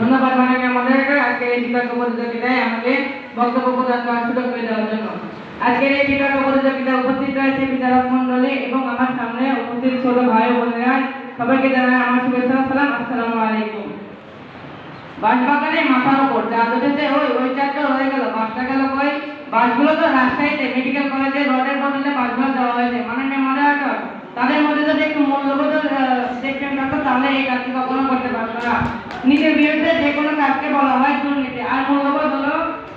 ধন্যবাদ মাননীয় মডারেটর আজকে এই বিতর্ক প্রতিযোগিতায় আমাকে বক্তব্য প্রদান করার সুযোগ করে দেওয়ার জন্য। আজকের এই বিতর্ক প্রতিযোগিতায় উপস্থিত রয়েছে বিচারক মন্ডলী এবং আমার সামনে উপস্থিত ছোট ভাই ও বোনেরা, সবাইকে জানাই আমার শুভেচ্ছা সালাম। আসসালামু আলাইকুম। বাঁশবাগানে মাথার উপর চাঁদ উঠেছে, ওই চাঁদটা হয়ে গেল, বাসটা গেল কই? বাসগুলো তো রাজশাহীতে মেডিকেল কলেজে রোডের বদলে বাসগুলো দেওয়া হয়েছে। মাননীয় মডারেটর, তাদের মধ্যে যদি একটু মূল্যবোধ দেখতেন তাহলে এই কাজটি কখনো করতে পারতো না। নিজের বিরুদ্ধে যে কোনো কাজকে বলা হয় দুর্নীতি, আর মূল্যবোধ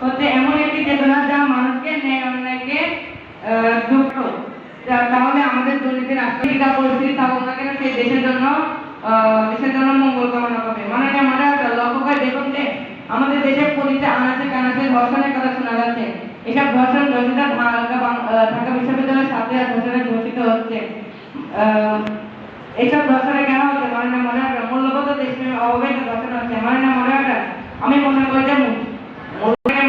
হচ্ছে এমন একটি চেতনা যা মানুষকে ন্যায় অন্যায়কে যুক্ত। তাহলে আমাদের দুর্নীতির রাষ্ট্রিক পরিস্থিতি থাকুক না কেন, সেই দেশের জন্য মঙ্গল কামনা হবে। মাননীয় মডারেটর, লক্ষ্য করে দেখুন যে আমাদের দেশের প্রতিটা আনাচে কানাচে ধর্ষণের কথা শোনা যাচ্ছে। এসব ধর্ষণ ধর্ষিতা ঢাকা বিশ্ববিদ্যালয়ের ছাত্রীরা ধর্ষণে ধর্ষিত হচ্ছে। এইসব ধর্ষণে কেন হচ্ছে? মাননীয় মডারেটর, মূল্যবোধ দেশের অভাবে ধর্ষণ হচ্ছে। মাননীয় মডারেটর, আমি মনে করি যে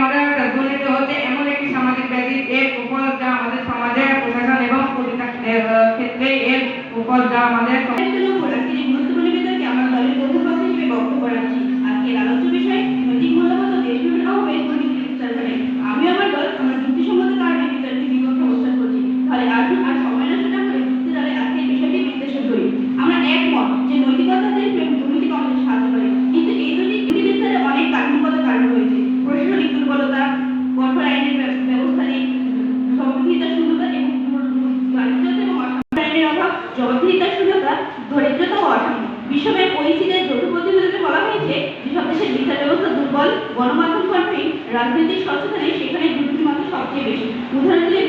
মডারেটর, দুর্নীতি হচ্ছে এমন একটি সামাজিক ব্যাধি, এর উপর যা আমাদের সমাজের প্রশাসন এবং প্রতিটা ক্ষেত্রে এর উপর যা আমাদের গুরুত্বপূর্ণ বিতর্কে আমার দলের বন্ধুপক্ষ হিসেবে বক্তব্য রাখছি। আজকের আলোচ্য বিষয় নৈতিক মূল্যবোধ ও দেশপ্রেমের অভাবে দুর্নীতির বিস্তার ঘটে। আমি আমার দল আমার যুক্তিসম্মত কারণে বিতর্কের বিপক্ষে অবস্থান করছি। তাহলে আসুন আর সময় নষ্ট না করে যুক্তি দ্বারা আজকের বিষয়টি বিশ্লেষণ করি। আমরা একমত যে নৈতিকতা দেশপ্রেম দুর্নীতি কমাতে সাহায্য করে, কিন্তু এই দুটি বিস্তারে অনেক কাঠামোগত কারণ রয়েছে। প্রশাসনিক দুর্বলতা, কঠোর আইনের ব্যবস্থা নেই, জবাবদিহিতার শূন্যতা এবং দারিদ্রতা এবং আইনের অভাব, জবাবদিহিতার শূন্যতা, দরিদ্রতা ও অসাম্য। বিশ্বব্যাংক ওইসিডির যৌথ প্রতিবেদনে বলা হয়েছে যেসব দেশের বিচার ব্যবস্থা দুর্বল, গণমাধ্যম কর্মী, রাজনৈতিক স্বচ্ছতা নেই, সেখানে দুর্নীতির মাত্রা সবচেয়ে বেশি। উদাহরণ দিলে